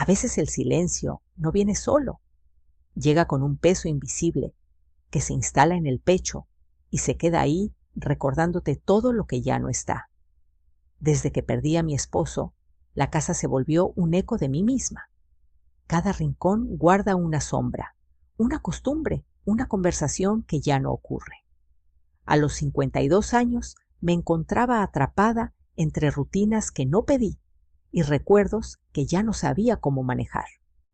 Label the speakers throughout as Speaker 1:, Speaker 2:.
Speaker 1: A veces el silencio no viene solo, llega con un peso invisible que se instala en el pecho y se queda ahí recordándote todo lo que ya no está. Desde que perdí a mi esposo, la casa se volvió un eco de mí misma. Cada rincón guarda una sombra, una costumbre, una conversación que ya no ocurre. A los 52 años me encontraba atrapada entre rutinas que no pedí y recuerdos que ya no sabía cómo manejar.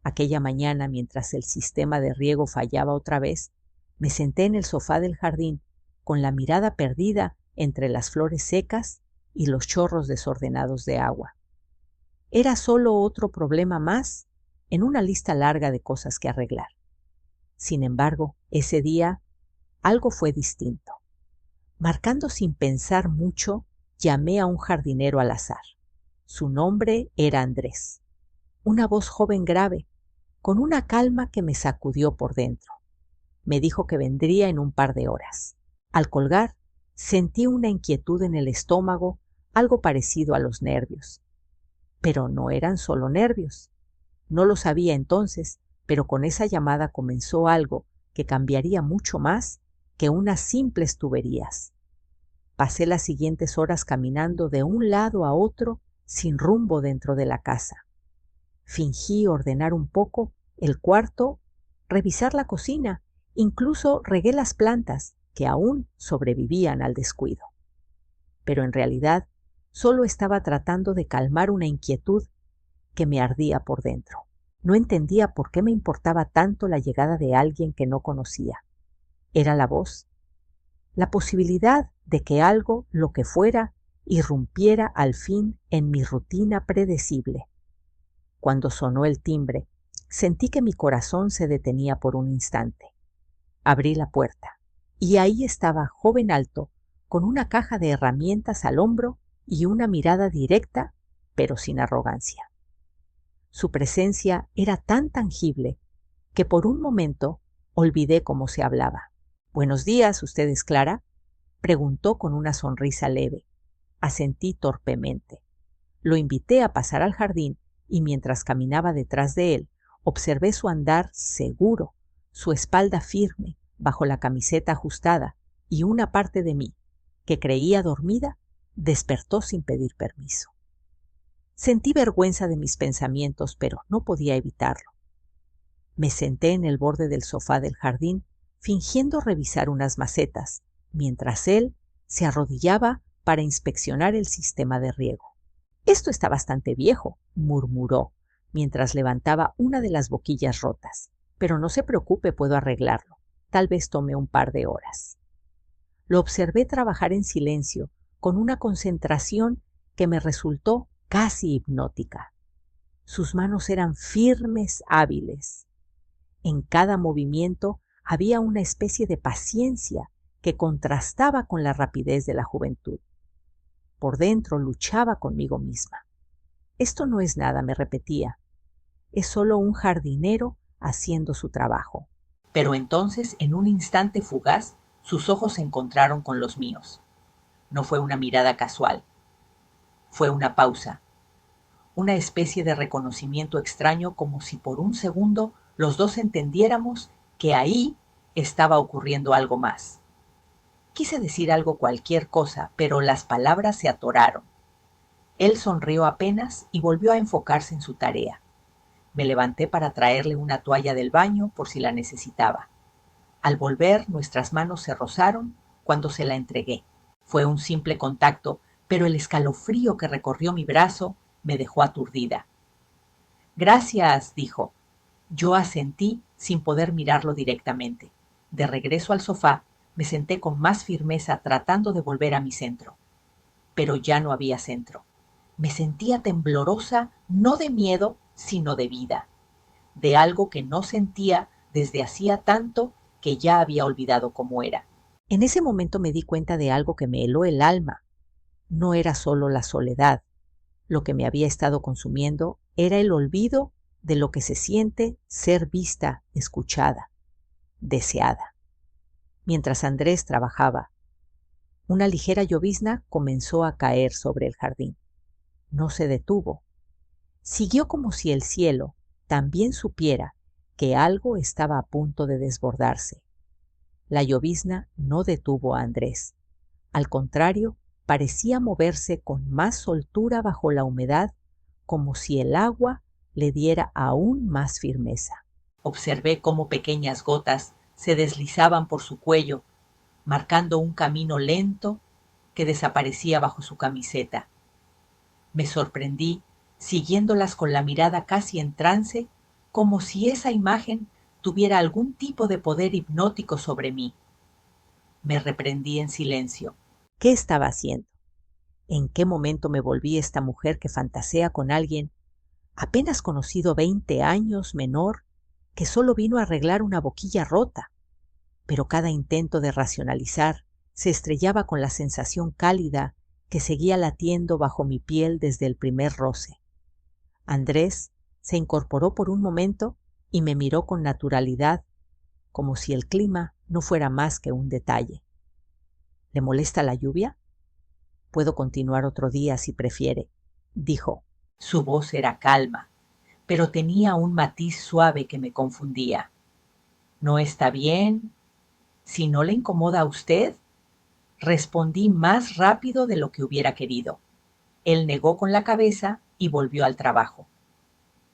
Speaker 1: Aquella mañana, mientras el sistema de riego fallaba otra vez, me senté en el sofá del jardín con la mirada perdida entre las flores secas y los chorros desordenados de agua. Era solo otro problema más en una lista larga de cosas que arreglar. Sin embargo, ese día algo fue distinto. Marcando sin pensar mucho, llamé a un jardinero al azar. Su nombre era Andrés. Una voz joven grave, con una calma que me sacudió por dentro. Me dijo que vendría en un par de horas. Al colgar, sentí una inquietud en el estómago, algo parecido a los nervios. Pero no eran solo nervios. No lo sabía entonces, pero con esa llamada comenzó algo que cambiaría mucho más que unas simples tuberías. Pasé las siguientes horas caminando de un lado a otro sin rumbo dentro de la casa. Fingí ordenar un poco el cuarto, revisar la cocina, incluso regué las plantas que aún sobrevivían al descuido. Pero en realidad solo estaba tratando de calmar una inquietud que me ardía por dentro. No entendía por qué me importaba tanto la llegada de alguien que no conocía. Era la voz, la posibilidad de que algo, lo que fuera, irrumpiera al fin en mi rutina predecible. Cuando sonó el timbre, sentí que mi corazón se detenía por un instante. Abrí la puerta y ahí estaba joven alto, con una caja de herramientas al hombro y una mirada directa, pero sin arrogancia. Su presencia era tan tangible que por un momento olvidé cómo se hablaba. «Buenos días, ¿usted es Clara?», preguntó con una sonrisa leve. Asentí torpemente. Lo invité a pasar al jardín y mientras caminaba detrás de él, observé su andar seguro, su espalda firme, bajo la camiseta ajustada, y una parte de mí, que creía dormida, despertó sin pedir permiso. Sentí vergüenza de mis pensamientos, pero no podía evitarlo. Me senté en el borde del sofá del jardín, fingiendo revisar unas macetas, mientras él se arrodillaba para inspeccionar el sistema de riego. «Esto está bastante viejo», murmuró, mientras levantaba una de las boquillas rotas. «Pero no se preocupe, puedo arreglarlo. Tal vez tome un par de horas». Lo observé trabajar en silencio, con una concentración que me resultó casi hipnótica. Sus manos eran firmes, hábiles. En cada movimiento había una especie de paciencia que contrastaba con la rapidez de la juventud. Por dentro luchaba conmigo misma. «Esto no es nada», me repetía. «Es solo un jardinero haciendo su trabajo». Pero entonces, en un instante fugaz, sus ojos se encontraron con los míos. No fue una mirada casual. Fue una pausa. Una especie de reconocimiento extraño, como si por un segundo los dos entendiéramos que ahí estaba ocurriendo algo más. Quise decir cualquier cosa, pero las palabras se atoraron. Él sonrió apenas y volvió a enfocarse en su tarea. Me levanté para traerle una toalla del baño por si la necesitaba. Al volver, nuestras manos se rozaron cuando se la entregué. Fue un simple contacto, pero el escalofrío que recorrió mi brazo me dejó aturdida. «Gracias», dijo. Yo asentí sin poder mirarlo directamente. De regreso al sofá, me senté con más firmeza tratando de volver a mi centro. Pero ya no había centro. Me sentía temblorosa, no de miedo, sino de vida. De algo que no sentía desde hacía tanto que ya había olvidado cómo era. En ese momento me di cuenta de algo que me heló el alma. No era solo la soledad. Lo que me había estado consumiendo era el olvido de lo que se siente ser vista, escuchada, deseada. Mientras Andrés trabajaba, una ligera llovizna comenzó a caer sobre el jardín. No se detuvo. Siguió como si el cielo, también supiera que algo estaba a punto de desbordarse. La llovizna no detuvo a Andrés. Al contrario, parecía moverse con más soltura bajo la humedad, como si el agua le diera aún más firmeza. Observé cómo pequeñas gotas se deslizaban por su cuello, marcando un camino lento que desaparecía bajo su camiseta. Me sorprendí, siguiéndolas con la mirada casi en trance, como si esa imagen tuviera algún tipo de poder hipnótico sobre mí. Me reprendí en silencio. ¿Qué estaba haciendo? ¿En qué momento me volví esta mujer que fantasea con alguien apenas conocido 20 años menor, que solo vino a arreglar una boquilla rota? Pero cada intento de racionalizar se estrellaba con la sensación cálida que seguía latiendo bajo mi piel desde el primer roce. Andrés se incorporó por un momento y me miró con naturalidad, como si el clima no fuera más que un detalle. ¿Le molesta la lluvia? Puedo continuar otro día si prefiere, dijo. Su voz era calma, pero tenía un matiz suave que me confundía. ¿No está bien? ¿Si no le incomoda a usted? Respondí más rápido de lo que hubiera querido. Él negó con la cabeza y volvió al trabajo.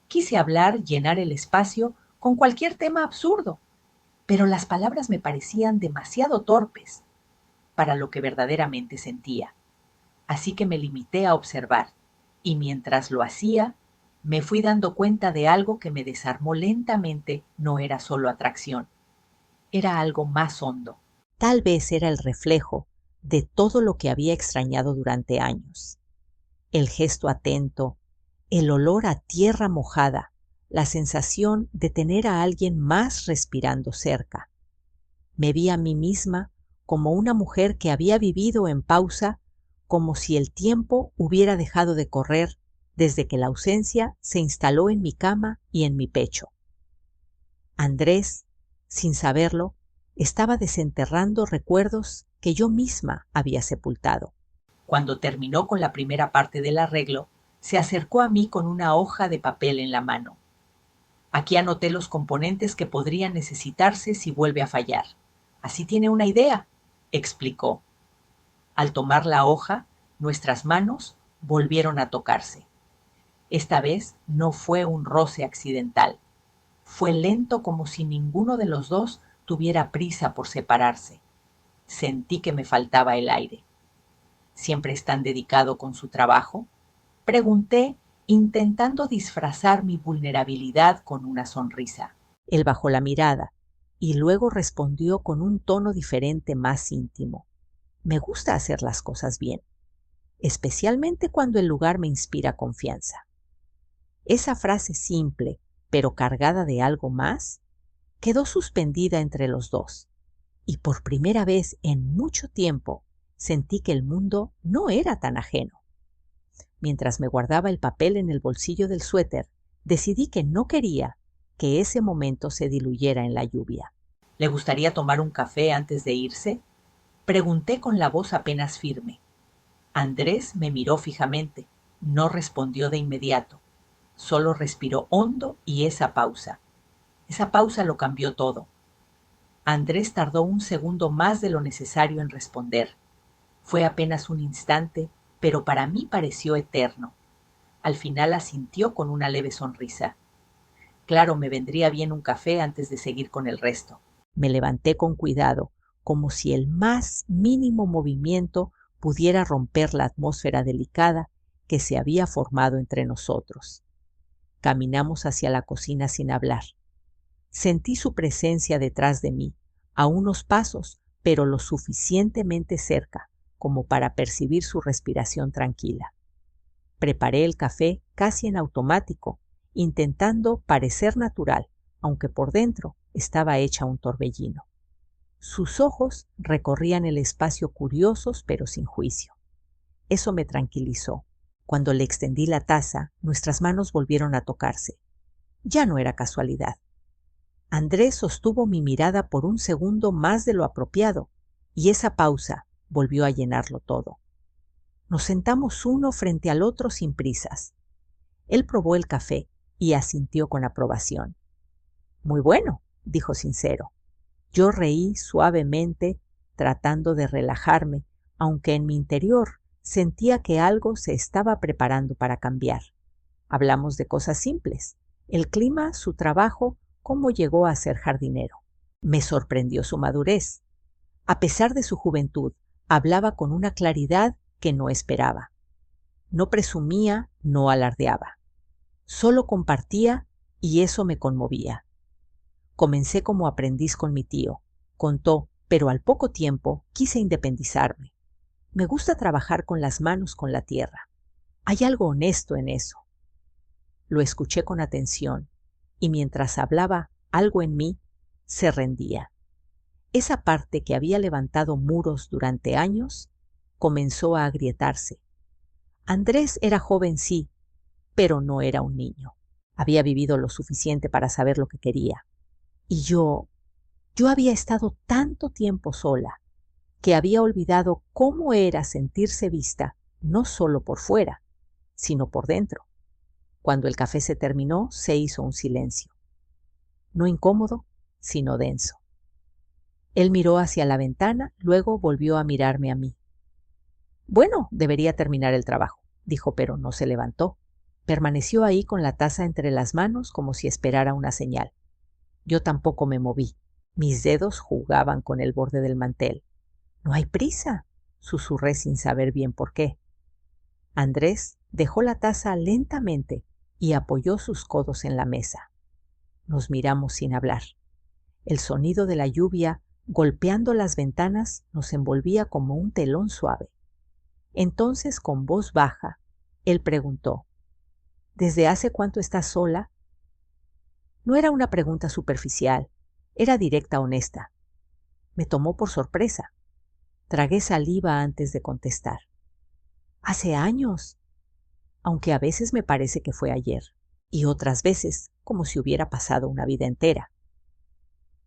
Speaker 1: Quise hablar, llenar el espacio con cualquier tema absurdo, pero las palabras me parecían demasiado torpes para lo que verdaderamente sentía. Así que me limité a observar, y mientras lo hacía, me fui dando cuenta de algo que me desarmó lentamente. No era solo atracción, era algo más hondo. Tal vez era el reflejo de todo lo que había extrañado durante años. El gesto atento, el olor a tierra mojada, la sensación de tener a alguien más respirando cerca. Me vi a mí misma como una mujer que había vivido en pausa, como si el tiempo hubiera dejado de correr desde que la ausencia se instaló en mi cama y en mi pecho. Andrés, sin saberlo, estaba desenterrando recuerdos que yo misma había sepultado. Cuando terminó con la primera parte del arreglo, se acercó a mí con una hoja de papel en la mano. Aquí anoté los componentes que podrían necesitarse si vuelve a fallar. Así tiene una idea, explicó. Al tomar la hoja, nuestras manos volvieron a tocarse. Esta vez no fue un roce accidental. Fue lento, como si ninguno de los dos tuviera prisa por separarse. Sentí que me faltaba el aire. ¿Siempre es tan dedicado con su trabajo?, pregunté, intentando disfrazar mi vulnerabilidad con una sonrisa. Él bajó la mirada y luego respondió con un tono diferente, más íntimo. Me gusta hacer las cosas bien, especialmente cuando el lugar me inspira confianza. Esa frase simple, pero cargada de algo más, quedó suspendida entre los dos, y por primera vez en mucho tiempo sentí que el mundo no era tan ajeno. Mientras me guardaba el papel en el bolsillo del suéter, decidí que no quería que ese momento se diluyera en la lluvia. ¿Le gustaría tomar un café antes de irse?, pregunté con la voz apenas firme. Andrés me miró fijamente, no respondió de inmediato. Solo respiró hondo, y esa pausa lo cambió todo. Andrés tardó un segundo más de lo necesario en responder. Fue apenas un instante, pero para mí pareció eterno. Al final asintió con una leve sonrisa. Claro, me vendría bien un café antes de seguir con el resto. Me levanté con cuidado, como si el más mínimo movimiento pudiera romper la atmósfera delicada que se había formado entre nosotros. Caminamos hacia la cocina sin hablar. Sentí su presencia detrás de mí, a unos pasos, pero lo suficientemente cerca como para percibir su respiración tranquila. Preparé el café casi en automático, intentando parecer natural, aunque por dentro estaba hecha un torbellino. Sus ojos recorrían el espacio curiosos pero sin juicio. Eso me tranquilizó. Cuando le extendí la taza, nuestras manos volvieron a tocarse. Ya no era casualidad. Andrés sostuvo mi mirada por un segundo más de lo apropiado, y esa pausa volvió a llenarlo todo. Nos sentamos uno frente al otro sin prisas. Él probó el café y asintió con aprobación. Muy bueno, dijo sincero. Yo reí suavemente, tratando de relajarme, aunque en mi interior sentía que algo se estaba preparando para cambiar. Hablamos de cosas simples: el clima, su trabajo, cómo llegó a ser jardinero. Me sorprendió su madurez. A pesar de su juventud, hablaba con una claridad que no esperaba. No presumía, no alardeaba. Solo compartía, y eso me conmovía. Comencé como aprendiz con mi tío, contó, pero al poco tiempo quise independizarme. Me gusta trabajar con las manos con la tierra. Hay algo honesto en eso. Lo escuché con atención, y mientras hablaba, algo en mí se rendía. Esa parte que había levantado muros durante años comenzó a agrietarse. Andrés era joven, sí, pero no era un niño. Había vivido lo suficiente para saber lo que quería. Y yo había estado tanto tiempo sola que había olvidado cómo era sentirse vista, no solo por fuera, sino por dentro. Cuando el café se terminó, se hizo un silencio. No incómodo, sino denso. Él miró hacia la ventana, luego volvió a mirarme a mí. Bueno, debería terminar el trabajo, dijo, pero no se levantó. Permaneció ahí con la taza entre las manos como si esperara una señal. Yo tampoco me moví. Mis dedos jugaban con el borde del mantel. No hay prisa, susurré sin saber bien por qué. Andrés dejó la taza lentamente y apoyó sus codos en la mesa. Nos miramos sin hablar. El sonido de la lluvia golpeando las ventanas nos envolvía como un telón suave. Entonces, con voz baja, él preguntó: ¿Desde hace cuánto estás sola? No era una pregunta superficial, era directa, honesta. Me tomó por sorpresa. Tragué saliva antes de contestar. Hace años, aunque a veces me parece que fue ayer, y otras veces como si hubiera pasado una vida entera.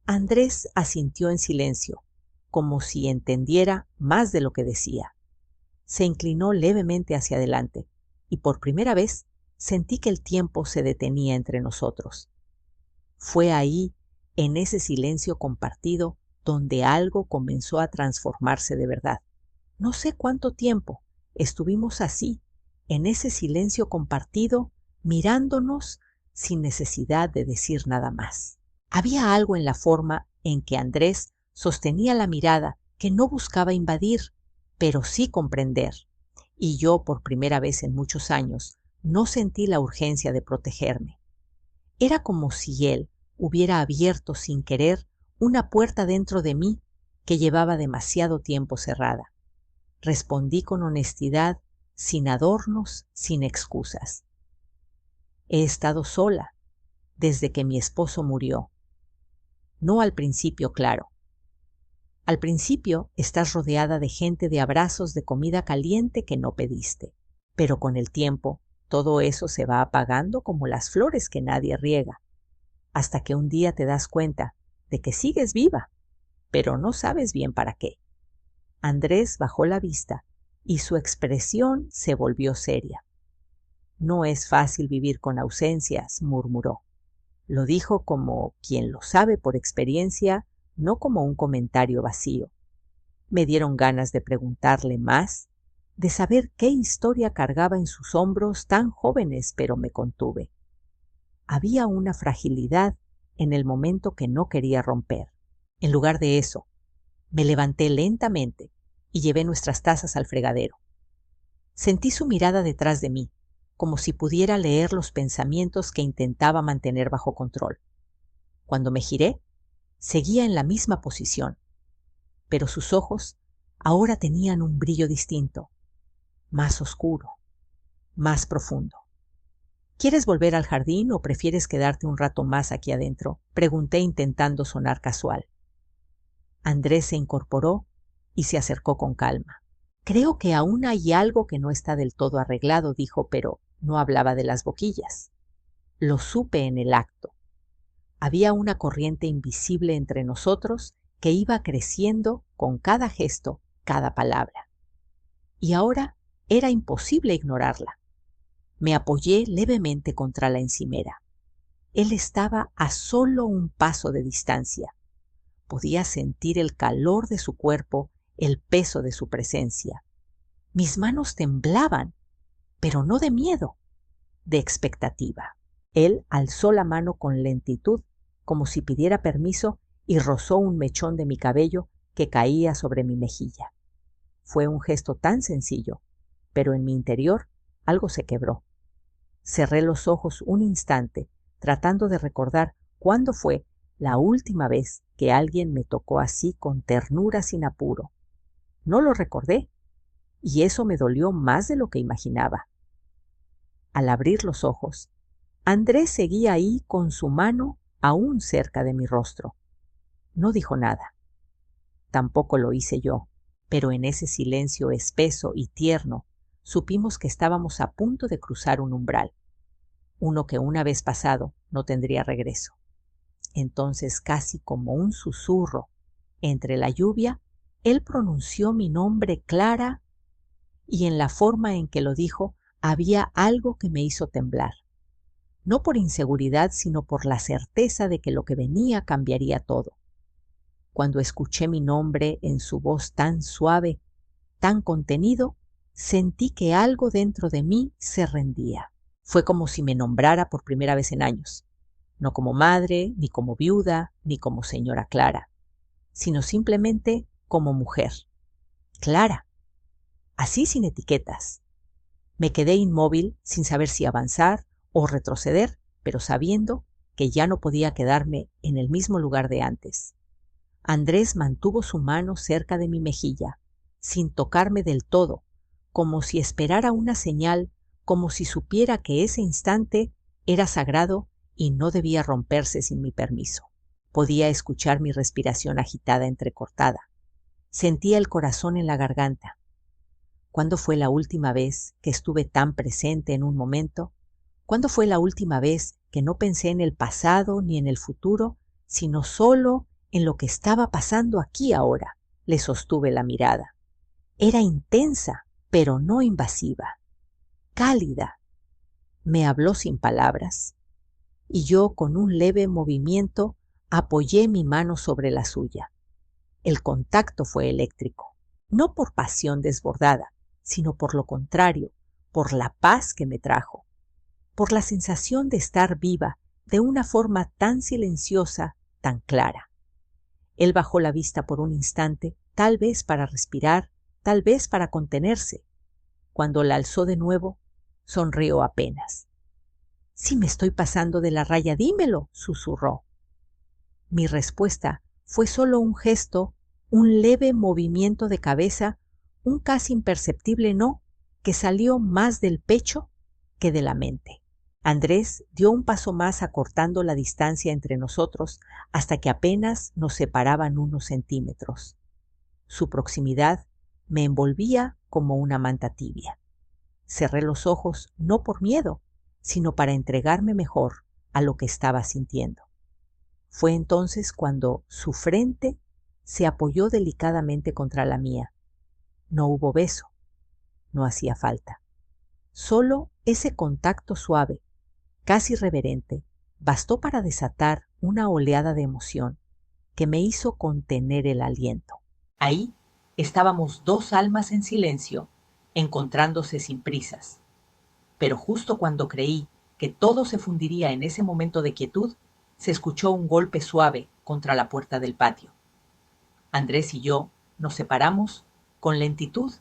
Speaker 1: Andrés asintió en silencio, como si entendiera más de lo que decía. Se inclinó levemente hacia adelante, y por primera vez sentí que el tiempo se detenía entre nosotros. Fue ahí, en ese silencio compartido, donde algo comenzó a transformarse de verdad. No sé cuánto tiempo estuvimos así, en ese silencio compartido, mirándonos sin necesidad de decir nada más. Había algo en la forma en que Andrés sostenía la mirada que no buscaba invadir, pero sí comprender. Y yo, por primera vez en muchos años, no sentí la urgencia de protegerme. Era como si él hubiera abierto sin querer una puerta dentro de mí que llevaba demasiado tiempo cerrada. Respondí con honestidad, sin adornos, sin excusas. He estado sola desde que mi esposo murió. No al principio, claro. Al principio estás rodeada de gente, de abrazos, de comida caliente que no pediste. Pero con el tiempo, todo eso se va apagando como las flores que nadie riega, hasta que un día te das cuenta de que sigues viva, pero no sabes bien para qué. Andrés bajó la vista y su expresión se volvió seria. No es fácil vivir con ausencias, murmuró. Lo dijo como quien lo sabe por experiencia, no como un comentario vacío. Me dieron ganas de preguntarle más, de saber qué historia cargaba en sus hombros tan jóvenes, pero me contuve. Había una fragilidad en el momento que no quería romper. En lugar de eso, me levanté lentamente y llevé nuestras tazas al fregadero. Sentí su mirada detrás de mí, como si pudiera leer los pensamientos que intentaba mantener bajo control. Cuando me giré, seguía en la misma posición, pero sus ojos ahora tenían un brillo distinto, más oscuro, más profundo. ¿Quieres volver al jardín o prefieres quedarte un rato más aquí adentro?, pregunté intentando sonar casual. Andrés se incorporó y se acercó con calma. Creo que aún hay algo que no está del todo arreglado, dijo, pero no hablaba de las boquillas. Lo supe en el acto. Había una corriente invisible entre nosotros que iba creciendo con cada gesto, cada palabra. Y ahora era imposible ignorarla. Me apoyé levemente contra la encimera. Él estaba a solo un paso de distancia. Podía sentir el calor de su cuerpo, el peso de su presencia. Mis manos temblaban, pero no de miedo, de expectativa. Él alzó la mano con lentitud, como si pidiera permiso, y rozó un mechón de mi cabello que caía sobre mi mejilla. Fue un gesto tan sencillo, pero en mi interior algo se quebró. Cerré los ojos un instante, tratando de recordar cuándo fue la última vez que alguien me tocó así con ternura sin apuro. No lo recordé, y eso me dolió más de lo que imaginaba. Al abrir los ojos, Andrés seguía ahí con su mano aún cerca de mi rostro. No dijo nada. Tampoco lo hice yo, pero en ese silencio espeso y tierno supimos que estábamos a punto de cruzar un umbral, uno que una vez pasado no tendría regreso. Entonces, casi como un susurro entre la lluvia, él pronunció mi nombre clara, y en la forma en que lo dijo había algo que me hizo temblar. No por inseguridad, sino por la certeza de que lo que venía cambiaría todo. Cuando escuché mi nombre en su voz tan suave, tan contenido, sentí que algo dentro de mí se rendía. Fue como si me nombrara por primera vez en años, no como madre, ni como viuda, ni como señora Clara, sino simplemente como mujer. Clara, así sin etiquetas. Me quedé inmóvil sin saber si avanzar o retroceder, pero sabiendo que ya no podía quedarme en el mismo lugar de antes. Andrés mantuvo su mano cerca de mi mejilla, sin tocarme del todo, como si esperara una señal, como si supiera que ese instante era sagrado y no debía romperse sin mi permiso. Podía escuchar mi respiración agitada, entrecortada. Sentía el corazón en la garganta. ¿Cuándo fue la última vez que estuve tan presente en un momento? ¿Cuándo fue la última vez que no pensé en el pasado ni en el futuro, sino solo en lo que estaba pasando aquí ahora? Le sostuve la mirada. Era intensa, pero no invasiva. Cálida. Me habló sin palabras, y yo con un leve movimiento apoyé mi mano sobre la suya. El contacto fue eléctrico, no por pasión desbordada, sino por lo contrario, por la paz que me trajo, por la sensación de estar viva de una forma tan silenciosa, tan clara. Él bajó la vista por un instante, tal vez para respirar, tal vez para contenerse. Cuando la alzó de nuevo, sonrió apenas. «Si me estoy pasando de la raya, dímelo», susurró. Mi respuesta fue solo un gesto, un leve movimiento de cabeza, un casi imperceptible no, que salió más del pecho que de la mente. Andrés dio un paso más acortando la distancia entre nosotros hasta que apenas nos separaban unos centímetros. Su proximidad me envolvía como una manta tibia. Cerré los ojos no por miedo, sino para entregarme mejor a lo que estaba sintiendo. Fue entonces cuando su frente se apoyó delicadamente contra la mía. No hubo beso, no hacía falta. Solo ese contacto suave, casi reverente, bastó para desatar una oleada de emoción que me hizo contener el aliento. Ahí estábamos dos almas en silencio, encontrándose sin prisas. Pero justo cuando creí que todo se fundiría en ese momento de quietud, se escuchó un golpe suave contra la puerta del patio. Andrés y yo nos separamos con lentitud,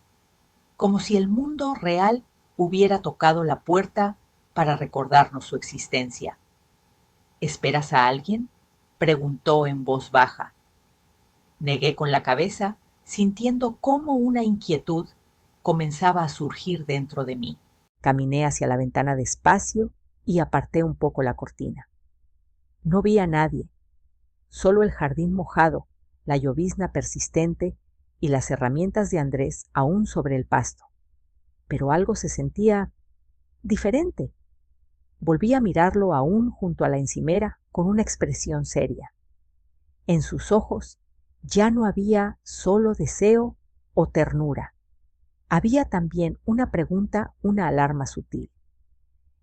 Speaker 1: como si el mundo real hubiera tocado la puerta para recordarnos su existencia. ¿Esperas a alguien?, preguntó en voz baja. Negué con la cabeza, sintiendo cómo una inquietud comenzaba a surgir dentro de mí. Caminé hacia la ventana despacio y aparté un poco la cortina. No vi a nadie, solo el jardín mojado, la llovizna persistente y las herramientas de Andrés aún sobre el pasto. Pero algo se sentía diferente. Volví a mirarlo aún junto a la encimera con una expresión seria. En sus ojos ya no había solo deseo o ternura. Había también una pregunta, una alarma sutil.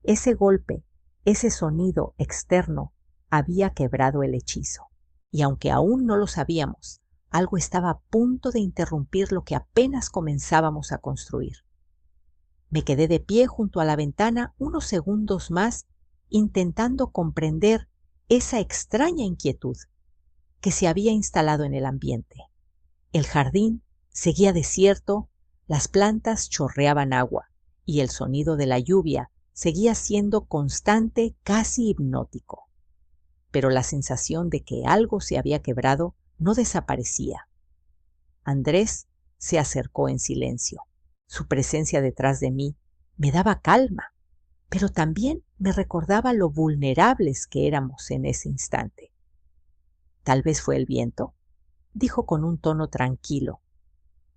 Speaker 1: Ese golpe, ese sonido externo, había quebrado el hechizo. Y aunque aún no lo sabíamos, algo estaba a punto de interrumpir lo que apenas comenzábamos a construir. Me quedé de pie junto a la ventana unos segundos más, intentando comprender esa extraña inquietud que se había instalado en el ambiente. El jardín seguía desierto, las plantas chorreaban agua y el sonido de la lluvia seguía siendo constante, casi hipnótico. Pero la sensación de que algo se había quebrado no desaparecía. Andrés se acercó en silencio. Su presencia detrás de mí me daba calma, pero también me recordaba lo vulnerables que éramos en ese instante. Tal vez fue el viento, dijo con un tono tranquilo,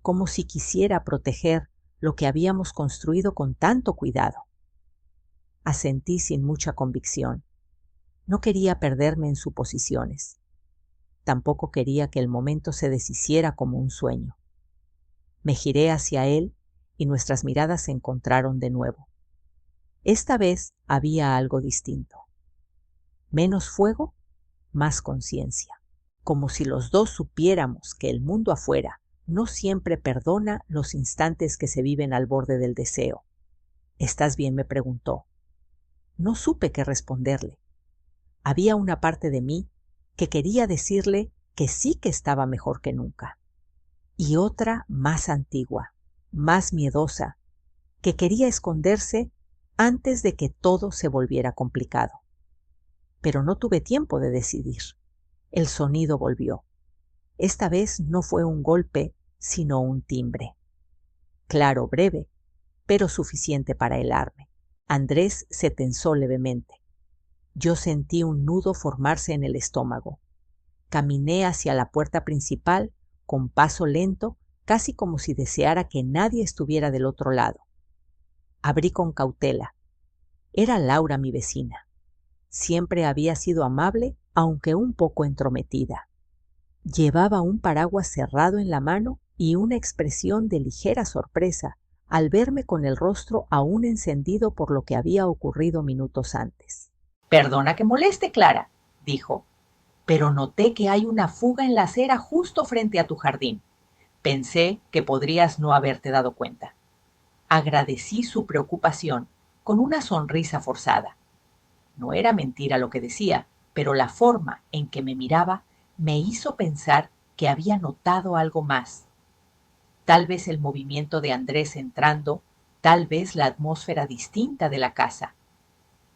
Speaker 1: como si quisiera proteger lo que habíamos construido con tanto cuidado. Asentí sin mucha convicción. No quería perderme en suposiciones. Tampoco quería que el momento se deshiciera como un sueño. Me giré hacia él y nuestras miradas se encontraron de nuevo. Esta vez había algo distinto. Menos fuego, más conciencia. Como si los dos supiéramos que el mundo afuera no siempre perdona los instantes que se viven al borde del deseo. ¿Estás bien?, me preguntó. No supe qué responderle. Había una parte de mí que quería decirle que sí que estaba mejor que nunca. Y otra más antigua, más miedosa, que quería esconderse antes de que todo se volviera complicado. Pero no tuve tiempo de decidir. El sonido volvió. Esta vez no fue un golpe, sino un timbre. Claro, breve, pero suficiente para helarme. Andrés se tensó levemente. Yo sentí un nudo formarse en el estómago. Caminé hacia la puerta principal con paso lento, casi como si deseara que nadie estuviera del otro lado. Abrí con cautela. Era Laura, mi vecina. Siempre había sido amable, aunque un poco entrometida. Llevaba un paraguas cerrado en la mano y una expresión de ligera sorpresa al verme con el rostro aún encendido por lo que había ocurrido minutos antes. «Perdona que moleste, Clara», dijo, «pero noté que hay una fuga en la acera justo frente a tu jardín. Pensé que podrías no haberte dado cuenta». Agradecí su preocupación con una sonrisa forzada. No era mentira lo que decía, pero la forma en que me miraba me hizo pensar que había notado algo más. Tal vez el movimiento de Andrés entrando, tal vez la atmósfera distinta de la casa,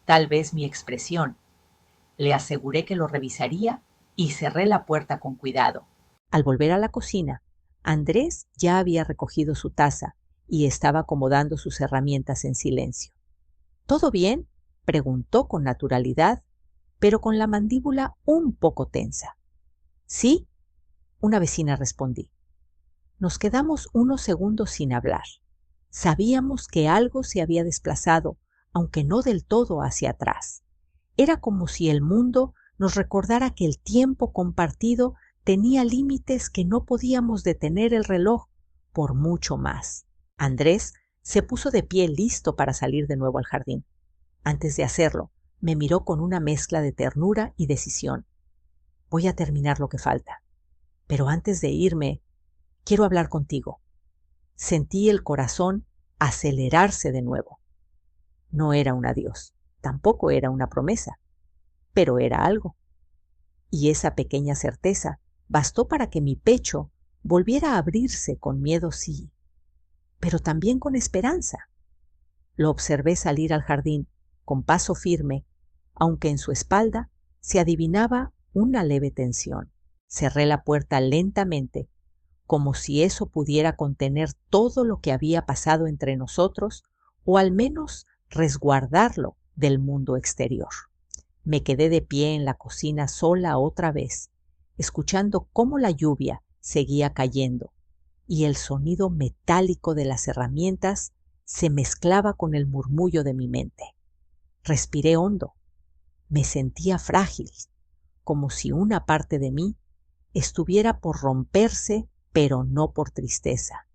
Speaker 1: tal vez mi expresión. Le aseguré que lo revisaría y cerré la puerta con cuidado. Al volver a la cocina, Andrés ya había recogido su taza y estaba acomodando sus herramientas en silencio. «¿Todo bien?», preguntó con naturalidad, pero con la mandíbula un poco tensa. «Sí», una vecina respondí. Nos quedamos unos segundos sin hablar. Sabíamos que algo se había desplazado, aunque no del todo hacia atrás. Era como si el mundo nos recordara que el tiempo compartido tenía límites que no podíamos detener el reloj por mucho más. Andrés se puso de pie listo para salir de nuevo al jardín. Antes de hacerlo, me miró con una mezcla de ternura y decisión. «Voy a terminar lo que falta. Pero antes de irme, quiero hablar contigo». Sentí el corazón acelerarse de nuevo. No era un adiós, tampoco era una promesa, pero era algo. Y esa pequeña certeza bastó para que mi pecho volviera a abrirse con miedo, sí, pero también con esperanza. Lo observé salir al jardín con paso firme, aunque en su espalda se adivinaba una leve tensión. Cerré la puerta lentamente, como si eso pudiera contener todo lo que había pasado entre nosotros, o al menos resguardarlo del mundo exterior. Me quedé de pie en la cocina sola otra vez, escuchando cómo la lluvia seguía cayendo y el sonido metálico de las herramientas se mezclaba con el murmullo de mi mente. Respiré hondo. Me sentía frágil, como si una parte de mí estuviera por romperse, pero no por tristeza.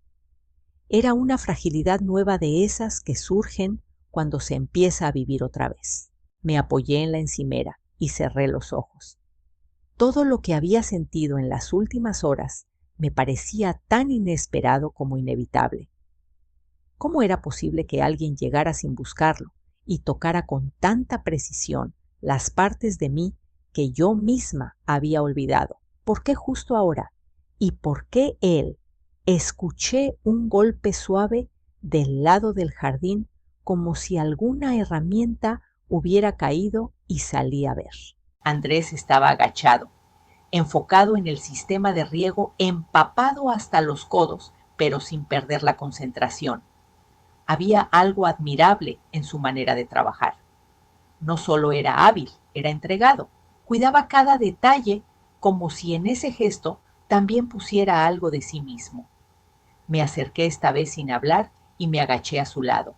Speaker 1: Era una fragilidad nueva de esas que surgen cuando se empieza a vivir otra vez. Me apoyé en la encimera y cerré los ojos. Todo lo que había sentido en las últimas horas me parecía tan inesperado como inevitable. ¿Cómo era posible que alguien llegara sin buscarlo y tocara con tanta precisión las partes de mí que yo misma había olvidado? ¿Por qué justo ahora? ¿Y por qué él? Escuché un golpe suave del lado del jardín como si alguna herramienta hubiera caído y salí a ver. Andrés estaba agachado, enfocado en el sistema de riego, empapado hasta los codos, pero sin perder la concentración. Había algo admirable en su manera de trabajar. No solo era hábil, era entregado. Cuidaba cada detalle como si en ese gesto también pusiera algo de sí mismo. Me acerqué esta vez sin hablar y me agaché a su lado.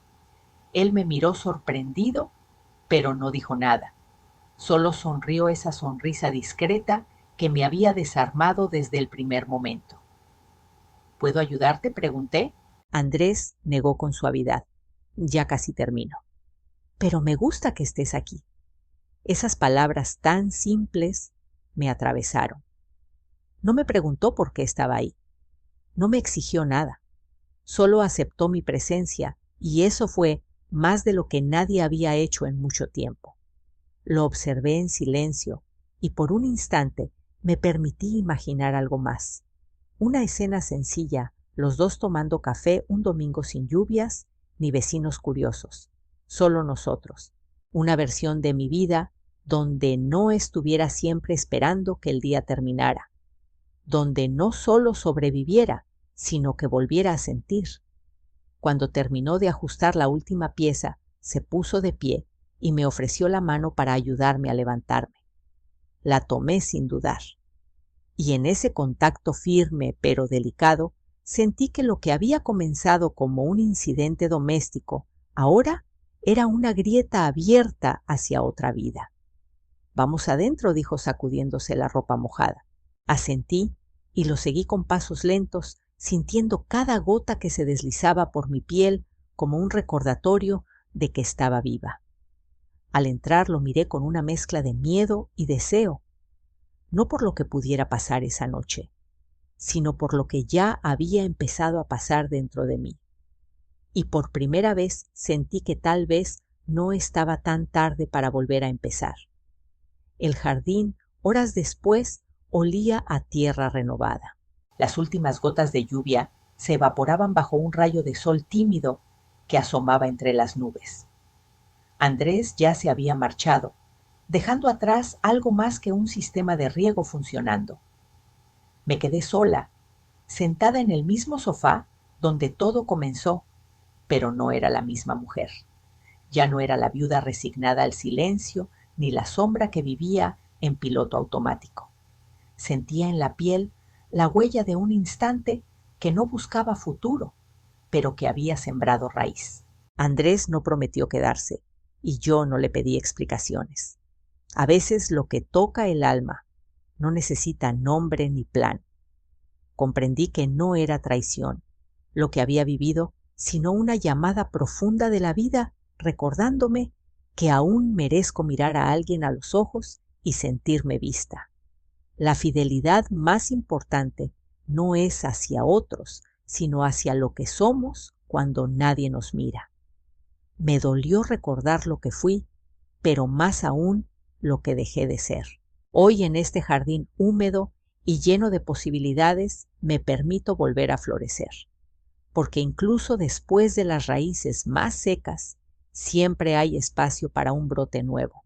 Speaker 1: Él me miró sorprendido, pero no dijo nada. Solo sonrió esa sonrisa discreta que me había desarmado desde el primer momento. ¿Puedo ayudarte?, pregunté. Andrés negó con suavidad. Ya casi termino. Pero me gusta que estés aquí. Esas palabras tan simples me atravesaron. No me preguntó por qué estaba ahí. No me exigió nada. Solo aceptó mi presencia y eso fue más de lo que nadie había hecho en mucho tiempo. Lo observé en silencio y por un instante me permití imaginar algo más. Una escena sencilla, los dos tomando café un domingo sin lluvias ni vecinos curiosos, solo nosotros. Una versión de mi vida donde no estuviera siempre esperando que el día terminara, donde no solo sobreviviera, sino que volviera a sentir. Cuando terminó de ajustar la última pieza, se puso de pie y me ofreció la mano para ayudarme a levantarme. La tomé sin dudar. Y en ese contacto firme pero delicado, sentí que lo que había comenzado como un incidente doméstico, ahora era una grieta abierta hacia otra vida. Vamos adentro, dijo sacudiéndose la ropa mojada. Asentí y lo seguí con pasos lentos, sintiendo cada gota que se deslizaba por mi piel como un recordatorio de que estaba viva. Al entrar lo miré con una mezcla de miedo y deseo, no por lo que pudiera pasar esa noche, sino por lo que ya había empezado a pasar dentro de mí. Y por primera vez sentí que tal vez no estaba tan tarde para volver a empezar. El jardín, horas después, olía a tierra renovada. Las últimas gotas de lluvia se evaporaban bajo un rayo de sol tímido que asomaba entre las nubes. Andrés ya se había marchado, dejando atrás algo más que un sistema de riego funcionando. Me quedé sola, sentada en el mismo sofá donde todo comenzó, pero no era la misma mujer. Ya no era la viuda resignada al silencio, ni la sombra que vivía en piloto automático. Sentía en la piel la huella de un instante que no buscaba futuro, pero que había sembrado raíz. Andrés no prometió quedarse, y yo no le pedí explicaciones. A veces lo que toca el alma no necesita nombre ni plan. Comprendí que no era traición lo que había vivido, sino una llamada profunda de la vida, recordándome que aún merezco mirar a alguien a los ojos y sentirme vista. La fidelidad más importante no es hacia otros, sino hacia lo que somos cuando nadie nos mira. Me dolió recordar lo que fui, pero más aún lo que dejé de ser. Hoy en este jardín húmedo y lleno de posibilidades me permito volver a florecer, porque incluso después de las raíces más secas, siempre hay espacio para un brote nuevo.